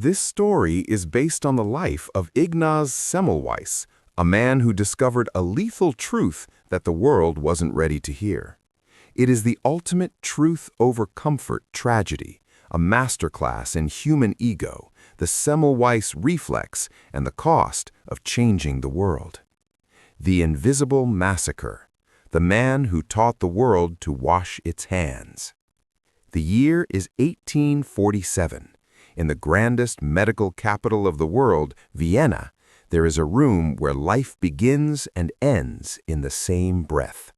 This story is based on the life of Ignaz Semmelweis, a man who discovered a lethal truth that the world wasn't ready to hear. It is the ultimate truth over comfort tragedy, a masterclass in human ego, the Semmelweis Reflex, and the cost of changing the world. The Invisible Massacre, the man who taught the world to wash its hands. The year is 1847. In the grandest medical capital of the world, Vienna, there is a room where life begins and ends in the same breath.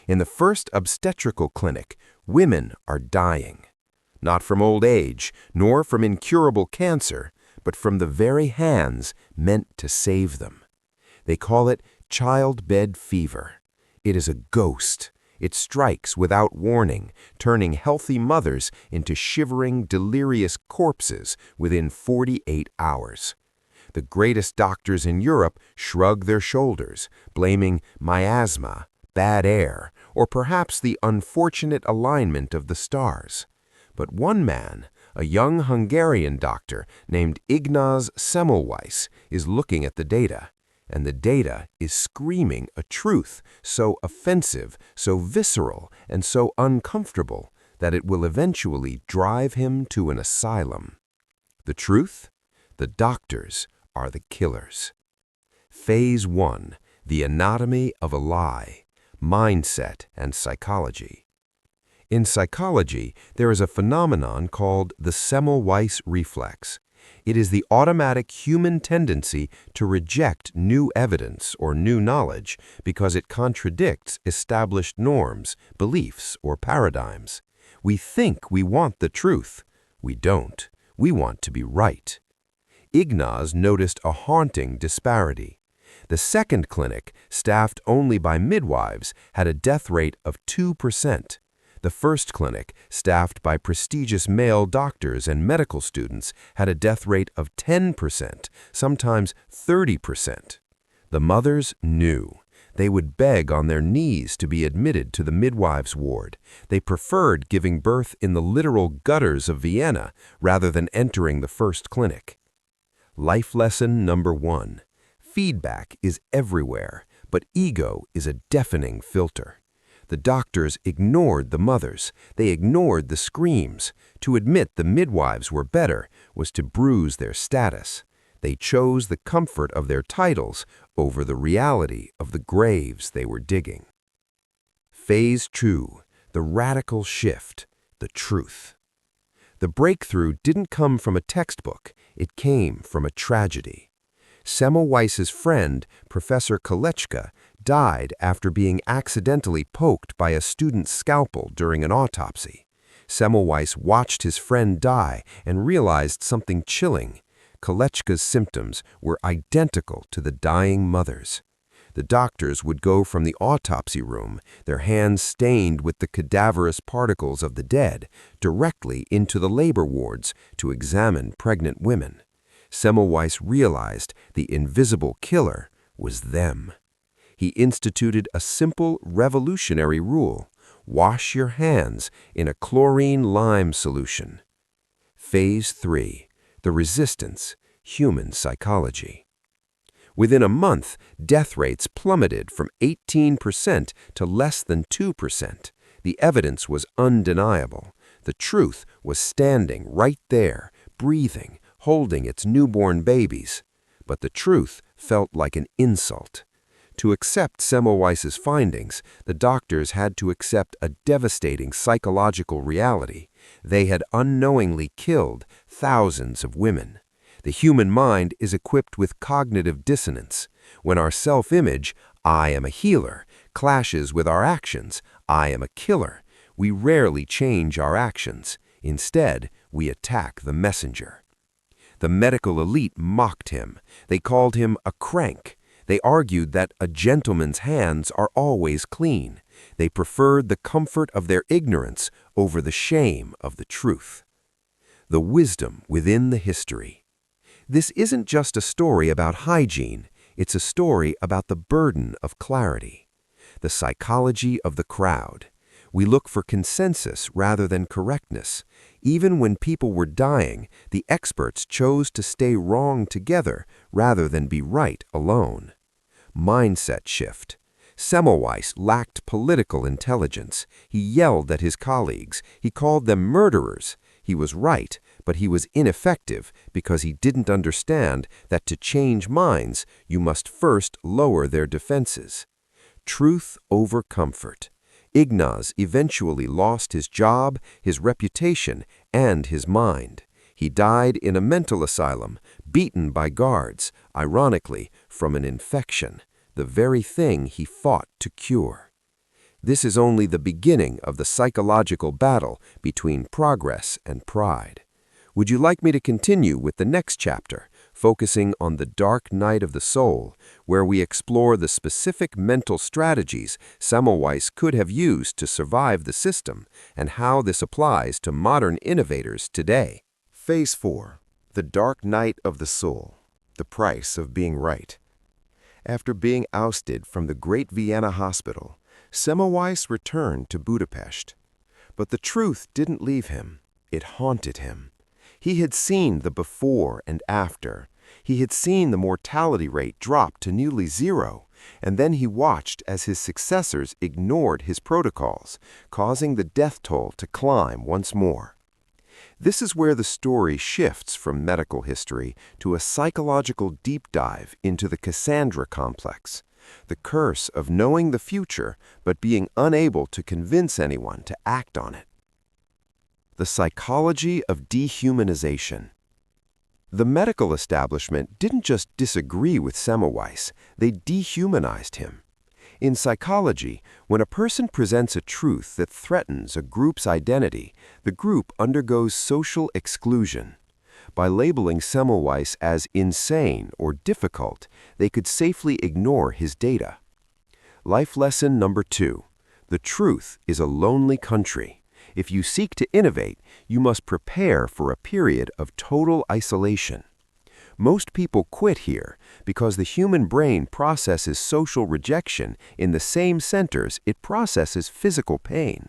In the first obstetrical clinic, women are dying. Not from old age, nor from incurable cancer, but from the very hands meant to save them. They call it childbed fever. It is a ghost. It strikes without warning, turning healthy mothers into shivering, delirious corpses within 48 hours. The greatest doctors in Europe shrug their shoulders, blaming miasma, bad air, or perhaps the unfortunate alignment of the stars. But one man, a young Hungarian doctor named Ignaz Semmelweis, is looking at the data. And the data is screaming a truth so offensive, so visceral, and so uncomfortable that it will eventually drive him to an asylum. The truth? The doctors are the killers. Phase 1. The Anatomy of a Lie. Mindset and Psychology. In psychology, there is a phenomenon called the Semmelweis Reflex. It is the automatic human tendency to reject new evidence or new knowledge because it contradicts established norms, beliefs, or paradigms. We think we want the truth. We don't. We want to be right. Ignaz noticed a haunting disparity. The second clinic, staffed only by midwives, had a death rate of 2%. The first clinic, staffed by prestigious male doctors and medical students, had a death rate of 10%, sometimes 30%. The mothers knew. They would beg on their knees to be admitted to the midwives' ward. They preferred giving birth in the literal gutters of Vienna rather than entering the first clinic. Life lesson number 1. Feedback is everywhere, but ego is a deafening filter. The doctors ignored the mothers. They ignored the screams. To admit the midwives were better was to bruise their status. They chose the comfort of their titles over the reality of the graves they were digging. Phase 2. The Radical Shift. The Truth. The breakthrough didn't come from a textbook. It came from a tragedy. Semmelweis's friend, Professor Kolechka, died after being accidentally poked by a student's scalpel during an autopsy. Semmelweis watched his friend die and realized something chilling. Kolechka's symptoms were identical to the dying mother's. The doctors would go from the autopsy room, their hands stained with the cadaverous particles of the dead, directly into the labor wards to examine pregnant women. Semmelweis realized the invisible killer was them. He instituted a simple revolutionary rule: wash your hands in a chlorine-lime solution. Phase 3. The Resistance. Human Psychology. Within a month, death rates plummeted from 18% to less than 2%. The evidence was undeniable. The truth was standing right there, breathing, holding its newborn babies. But the truth felt like an insult. To accept Semmelweis's findings, the doctors had to accept a devastating psychological reality. They had unknowingly killed thousands of women. The human mind is equipped with cognitive dissonance. When our self-image, I am a healer, clashes with our actions, I am a killer, we rarely change our actions. Instead, we attack the messenger. The medical elite mocked him. They called him a crank. They argued that a gentleman's hands are always clean. They preferred the comfort of their ignorance over the shame of the truth. The wisdom within the history. This isn't just a story about hygiene. It's a story about the burden of clarity. The psychology of the crowd. We look for consensus rather than correctness. Even when people were dying, the experts chose to stay wrong together rather than be right alone. Mindset shift. Semmelweis lacked political intelligence. He yelled at his colleagues. He called them murderers. He was right, but he was ineffective because he didn't understand that to change minds, you must first lower their defenses. Truth over comfort. Ignaz eventually lost his job, his reputation, and his mind. He died in a mental asylum, beaten by guards, ironically, from an infection, the very thing he fought to cure. This is only the beginning of the psychological battle between progress and pride. Would you like me to continue with the next chapter, focusing on the dark night of the soul, where we explore the specific mental strategies Semmelweis could have used to survive the system and how this applies to modern innovators today? Phase 4. The dark night of the soul. The price of being right. After being ousted from the great Vienna hospital, Semmelweis returned to Budapest. But the truth didn't leave him. It haunted him. He had seen the before and after. He had seen the mortality rate drop to nearly zero, and then he watched as his successors ignored his protocols, causing the death toll to climb once more. This is where the story shifts from medical history to a psychological deep dive into the Cassandra complex, the curse of knowing the future but being unable to convince anyone to act on it. The psychology of dehumanization. The medical establishment didn't just disagree with Semmelweis, they dehumanized him. In psychology, when a person presents a truth that threatens a group's identity, the group undergoes social exclusion. By labeling Semmelweis as insane or difficult, they could safely ignore his data. Life lesson number 2. The truth is a lonely country. If you seek to innovate, you must prepare for a period of total isolation. Most people quit here because the human brain processes social rejection in the same centers it processes physical pain.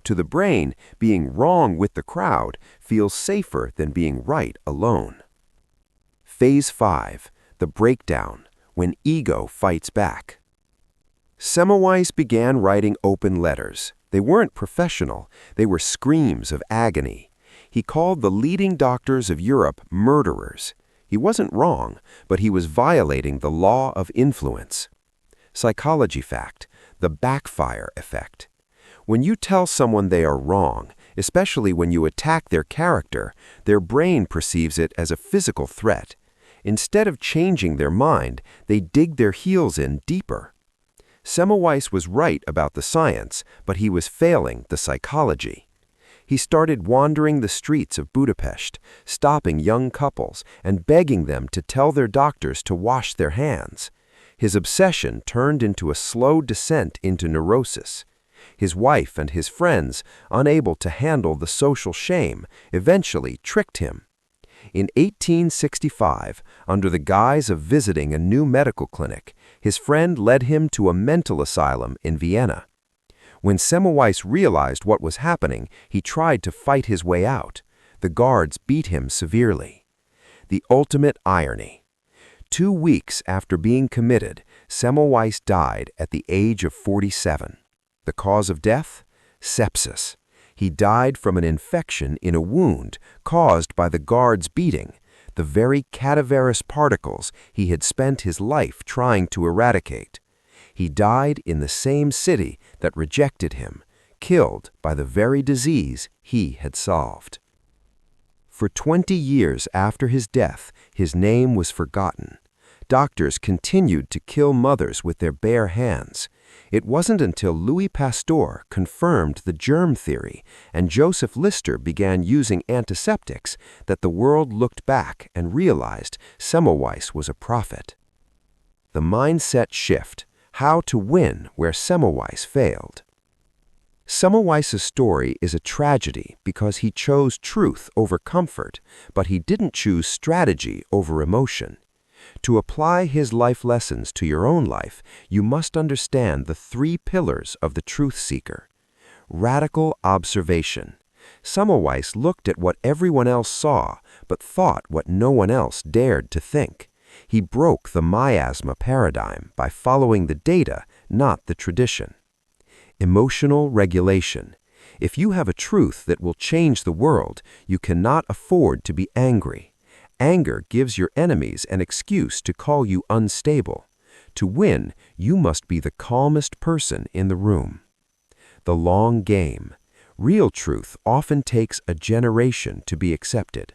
To the brain, being wrong with the crowd feels safer than being right alone. Phase 5. The breakdown, when ego fights back. Semmelweis began writing open letters. They weren't professional, they were screams of agony. He called the leading doctors of Europe murderers. He wasn't wrong, but he was violating the law of influence. Psychology fact: the backfire effect. When you tell someone they are wrong, especially when you attack their character, their brain perceives it as a physical threat. Instead of changing their mind, they dig their heels in deeper. Semmelweis was right about the science, but he was failing the psychology. He started wandering the streets of Budapest, stopping young couples and begging them to tell their doctors to wash their hands. His obsession turned into a slow descent into neurosis. His wife and his friends, unable to handle the social shame, eventually tricked him. In 1865, under the guise of visiting a new medical clinic, his friend led him to a mental asylum in Vienna. When Semmelweis realized what was happening, he tried to fight his way out. The guards beat him severely. The ultimate irony. 2 weeks after being committed, Semmelweis died at the age of 47. The cause of death? Sepsis. He died from an infection in a wound caused by the guards' beating, the very cadaverous particles he had spent his life trying to eradicate. He died in the same city that rejected him, killed by the very disease he had solved. For 20 years after his death, his name was forgotten. Doctors continued to kill mothers with their bare hands. It wasn't until Louis Pasteur confirmed the germ theory and Joseph Lister began using antiseptics that the world looked back and realized Semmelweis was a prophet. The mindset shift: how to win where Semmelweis failed. Semmelweis' story is a tragedy because he chose truth over comfort, but he didn't choose strategy over emotion. To apply his life lessons to your own life, you must understand the 3 pillars of the truth seeker. Radical observation. Semmelweis looked at what everyone else saw, but thought what no one else dared to think. He broke the miasma paradigm by following the data, not the tradition. Emotional regulation. If you have a truth that will change the world, you cannot afford to be angry. Anger gives your enemies an excuse to call you unstable. To win, you must be the calmest person in the room. The long game. Real truth often takes a generation to be accepted.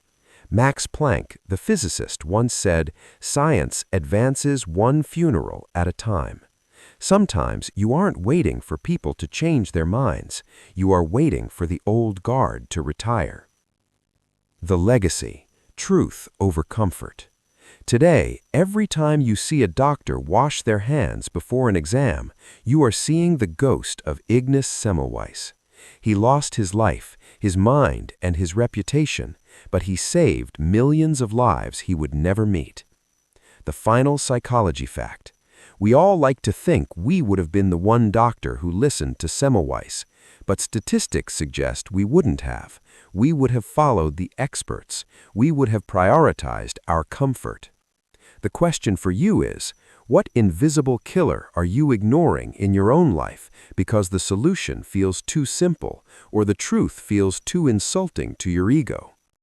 Max Planck, the physicist, once said, "Science advances one funeral at a time." Sometimes you aren't waiting for people to change their minds. You are waiting for the old guard to retire. The legacy. Truth over comfort. Today, every time you see a doctor wash their hands before an exam, you are seeing the ghost of Ignaz Semmelweis. He lost his life, his mind, and his reputation, but he saved millions of lives he would never meet. The final psychology fact. We all like to think we would have been the one doctor who listened to Semmelweis, but statistics suggest we wouldn't have. We would have followed the experts. We would have prioritized our comfort. The question for you is, what invisible killer are you ignoring in your own life because the solution feels too simple or the truth feels too insulting to your ego?